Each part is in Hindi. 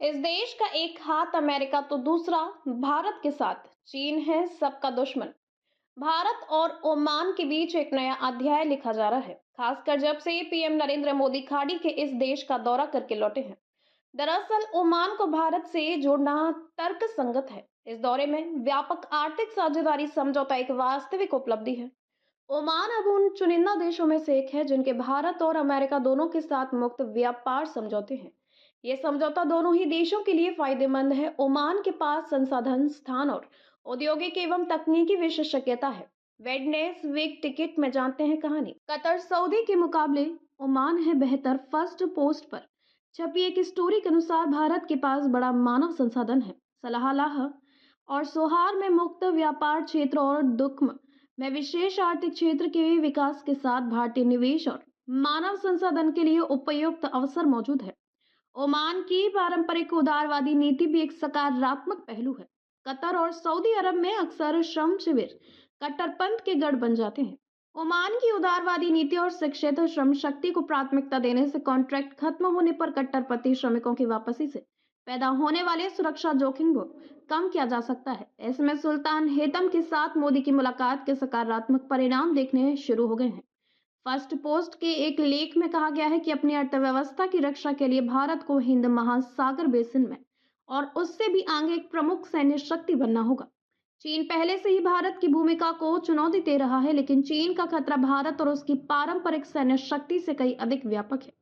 इस देश का एक हाथ अमेरिका तो दूसरा भारत के साथ चीन है सबका दुश्मन। भारत और ओमान के बीच एक नया अध्याय लिखा जा रहा है, खासकर जब से पीएम नरेंद्र मोदी खाड़ी के इस देश का दौरा करके लौटे हैं। दरअसल ओमान को भारत से जोड़ना तर्क संगत है। इस दौरे में व्यापक आर्थिक साझेदारी समझौता एक वास्तविक उपलब्धि है। ओमान अब उन चुनिंदा देशों में से एक है जिनके भारत और अमेरिका दोनों के साथ मुक्त व्यापार समझौते हैं। ये समझौता दोनों ही देशों के लिए फायदेमंद है। ओमान के पास संसाधन, स्थान और औद्योगिक एवं तकनीकी विशेषज्ञता है। वेडनेस वीक टिकट में जानते हैं कहानी। कतर सऊदी के मुकाबले ओमान है बेहतर। फर्स्ट पोस्ट पर छपी एक स्टोरी के अनुसार भारत के पास बड़ा मानव संसाधन है। सलाह और सोहार में मुक्त व्यापार क्षेत्र और दुख्म में विशेष आर्थिक क्षेत्र के विकास के साथ भारतीय निवेश और मानव संसाधन के लिए उपयुक्त अवसर मौजूद है। ओमान की पारंपरिक उदारवादी नीति भी एक सकारात्मक पहलू है। कतर और सऊदी अरब में अक्सर श्रम शिविर कट्टरपंथ के गढ़ बन जाते हैं। ओमान की उदारवादी नीति और शिक्षित श्रम शक्ति को प्राथमिकता देने से कॉन्ट्रैक्ट खत्म होने पर कट्टरपंथी श्रमिकों की वापसी से पैदा होने वाले सुरक्षा जोखिम को कम किया जा सकता है। इसमें सुल्तान हेतम के साथ मोदी की मुलाकात के सकारात्मक परिणाम देखने शुरू हो गए हैं। फर्स्ट पोस्ट के एक लेख में कहा गया है कि अपनी अर्थव्यवस्था की रक्षा के लिए भारत को हिंद महासागर बेसिन में और उससे भी आगे एक प्रमुख सैन्य शक्ति बनना होगा। चीन पहले से ही भारत की भूमिका को चुनौती दे रहा है, लेकिन चीन का खतरा भारत और उसकी पारंपरिक सैन्य शक्ति से कई अधिक व्यापक है।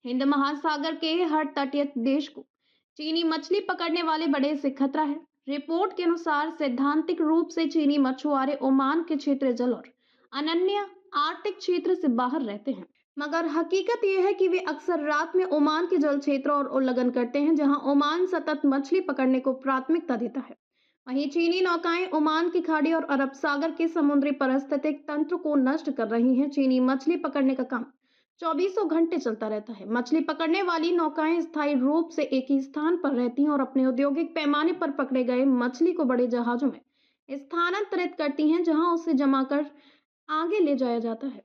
हिंद महासागर के हर तटीय देश को चीनी मछली पकड़ने वाले बड़े से खतरा है। रिपोर्ट के अनुसार सैद्धांतिक रूप से चीनी मछुआरे ओमान के क्षेत्रीय जल और अनन्य आर्कटिक क्षेत्र से बाहर रहते हैं, मगर हकीकत यह है कि वे अक्सर रात में ओमान के जल क्षेत्र और उल्लंघन करते हैं, जहां ओमान सतत मछली पकड़ने को प्राथमिकता देता है। वहीं चीनी नौकाएं ओमान की खाड़ी और अरब सागर के समुद्री पारिस्थितिक तंत्र को नष्ट कर रही हैं। चीनी मछली पकड़ने का काम चौबीसों घंटे चलता रहता है। मछली पकड़ने वाली नौकाएं स्थायी रूप से एक ही स्थान पर रहती हैं और अपने औद्योगिक पैमाने पर पकड़े गए मछली को बड़े जहाजों में स्थानांतरित करती हैं, जहां उसे जमा कर आगे ले जाया जाता है।